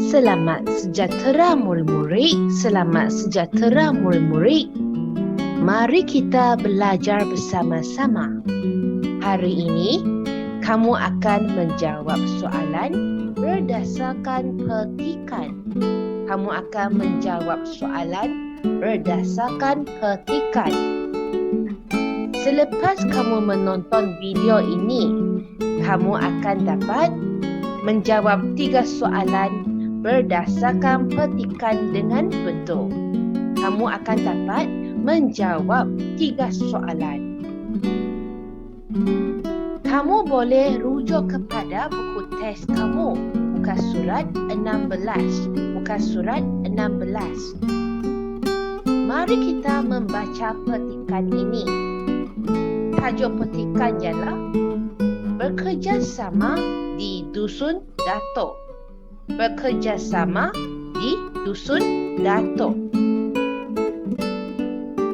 Selamat sejahtera murid-murid. Selamat sejahtera murid-murid. Mari kita belajar bersama-sama. Hari ini, kamu akan menjawab soalan berdasarkan petikan. Kamu akan menjawab soalan berdasarkan petikan. Selepas kamu menonton video ini, kamu akan dapat menjawab 3 soalan berdasarkan petikan dengan betul. Kamu akan dapat menjawab 3 soalan. Kamu boleh rujuk kepada buku teks kamu, muka surat 16. Muka surat 16. Mari kita membaca petikan ini. Tajuk petikan ialah bekerjasama di Dusun Datuk. Bekerjasama di Dusun Datuk.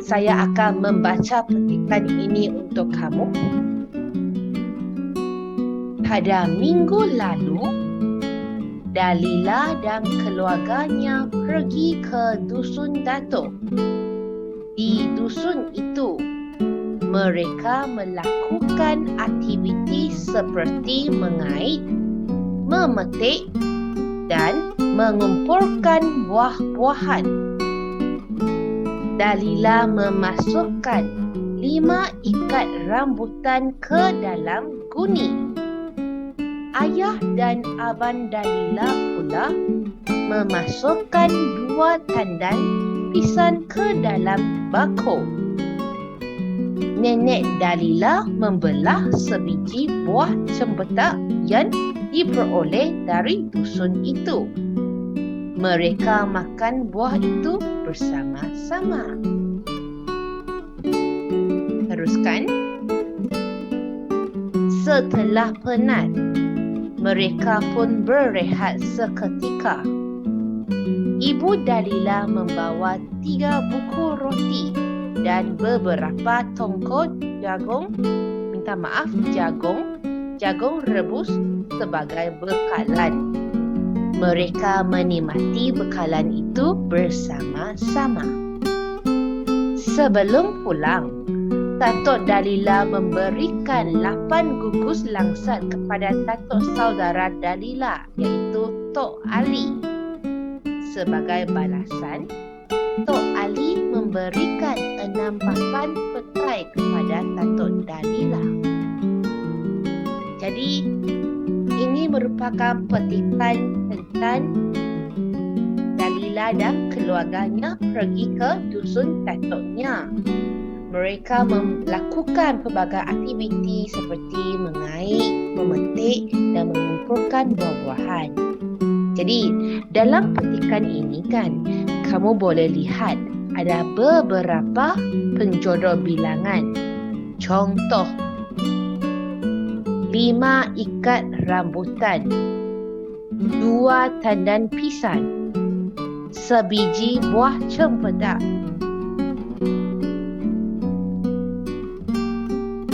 Saya akan membaca petikan ini untuk kamu. Pada minggu lalu, Dalila dan keluarganya pergi ke Dusun Datuk. Di dusun itu, mereka melakukan aktiviti seperti mengait, memetik dan mengumpulkan buah-buahan. Dalila memasukkan 5 ikat rambutan ke dalam guni. Ayah dan abang Dalila pula memasukkan 2 tandan pisang ke dalam bakul. Nenek Dalila membelah sebiji buah cempedak yang diperoleh dari dusun itu. Mereka makan buah itu bersama-sama. Teruskan. Setelah penat, mereka pun berehat seketika. Ibu Dalila membawa 3 buku roti dan beberapa tongkol jagung rebus sebagai bekalan. Mereka menikmati bekalan itu bersama-sama. Sebelum pulang, Datuk Dalila memberikan 8 gugus langsat kepada datuk saudara Dalila, iaitu Tok Ali. Sebagai balasan, Tok Ali memberikan 6 papan petai kepada Datuk Dalila. Jadi, ini merupakan petikan tentang Dalila dan keluarganya pergi ke dusun datuknya. Mereka melakukan pelbagai aktiviti seperti mengait, memetik dan mengumpulkan buah-buahan. Jadi, dalam petikan ini kan, kamu boleh lihat ada beberapa penjodoh bilangan. Contoh, 5 ikat rambutan, 2 tandan pisang, sebiji buah cempedak,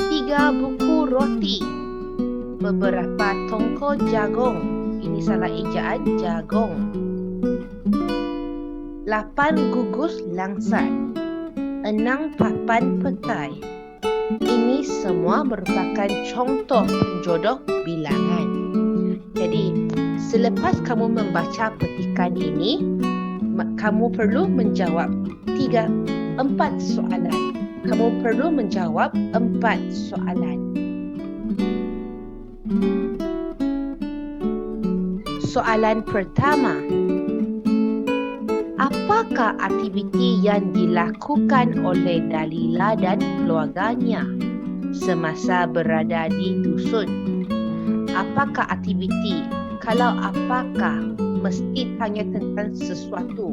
3 buku roti, beberapa tongkol jagung, ini salah ejaan jagung, 8 gugus langsat, 6 papan petai. Ini semua merupakan contoh penjodoh bilangan. Jadi, selepas kamu membaca petikan ini, kamu perlu menjawab 4 soalan. Kamu perlu menjawab 4 soalan. Soalan pertama. Apakah aktiviti yang dilakukan oleh Dalila dan keluarganya semasa berada di dusun? Apakah aktiviti? Kalau apakah, mesti tanya tentang sesuatu.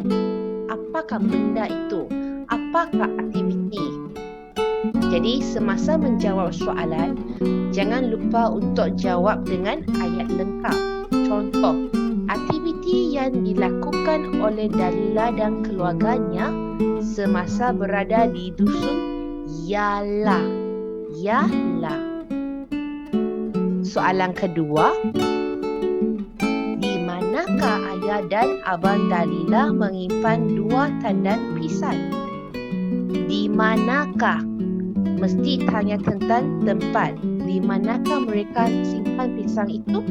Apakah benda itu? Apakah aktiviti? Jadi, semasa menjawab soalan, jangan lupa untuk jawab dengan ayat lengkap. Contoh, aktiviti yang dilakukan oleh Dalila dan keluarganya semasa berada di dusun ialah. Soalan kedua, ayah dan abang Dalila menyimpan 2 tandan pisang. Di manakah? Mesti tanya tentang tempat. Di manakah mereka simpan pisang itu?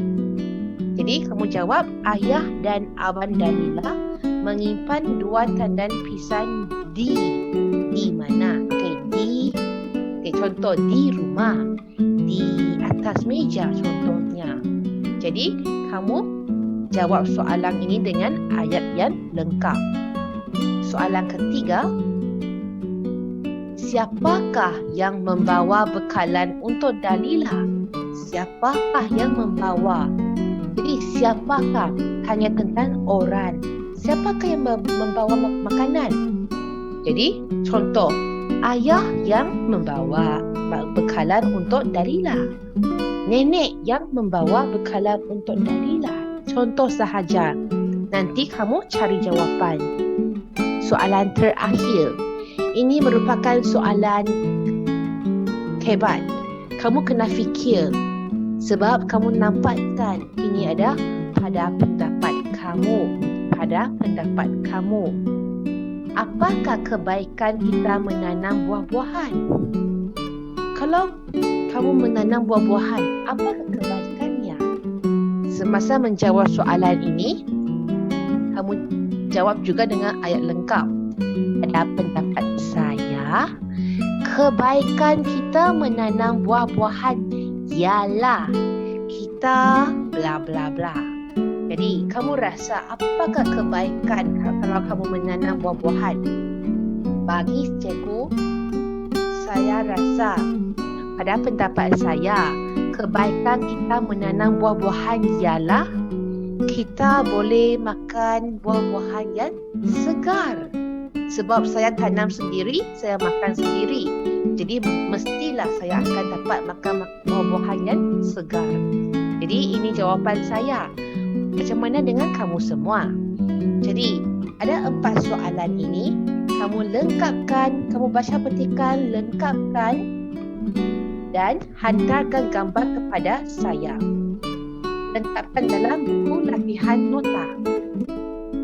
Jadi kamu jawab, ayah dan abang Dalila menyimpan 2 tandan pisang di mana? Contoh di rumah, di atas meja contohnya. Jadi kamu jawab soalan ini dengan ayat yang lengkap. Soalan ketiga, siapakah yang membawa bekalan untuk Dalila? Siapakah yang membawa? Jadi siapakah? Tanya tentang orang. Siapakah yang membawa makanan? Jadi contoh, ayah yang membawa bekalan untuk Dalila. Nenek yang membawa bekalan untuk Dalila. Contoh sahaja. Nanti kamu cari jawapan. Soalan terakhir. Ini merupakan soalan hebat. Kamu kena fikir. Sebab kamu nampakkan ini ada pada pendapat kamu. Pada pendapat kamu. Apakah kebaikan kita menanam buah-buahan? Kalau kamu menanam buah-buahan, apakah kebaikannya? Semasa menjawab soalan ini, kamu jawab juga dengan ayat lengkap. Pada pendapat saya, kebaikan kita menanam buah-buahan ialah kita bla bla bla. Jadi, kamu rasa apakah kebaikan kalau kamu menanam buah-buahan? Bagi cikgu, saya rasa, pada pendapat saya, kebaikan kita menanam buah-buahan ialah kita boleh makan buah-buahan yang segar. Sebab saya tanam sendiri, saya makan sendiri. Jadi, mestilah saya akan dapat makan buah-buahan yang segar. Jadi, ini jawapan saya. Macam mana dengan kamu semua? Jadi, ada 4 soalan ini. Kamu lengkapkan, kamu baca petikan, lengkapkan dan hantarkan gambar kepada saya. Lengkapkan dalam buku latihan nota.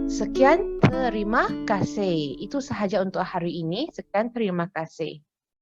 Sekian, terima kasih. Itu sahaja untuk hari ini. Sekian, terima kasih.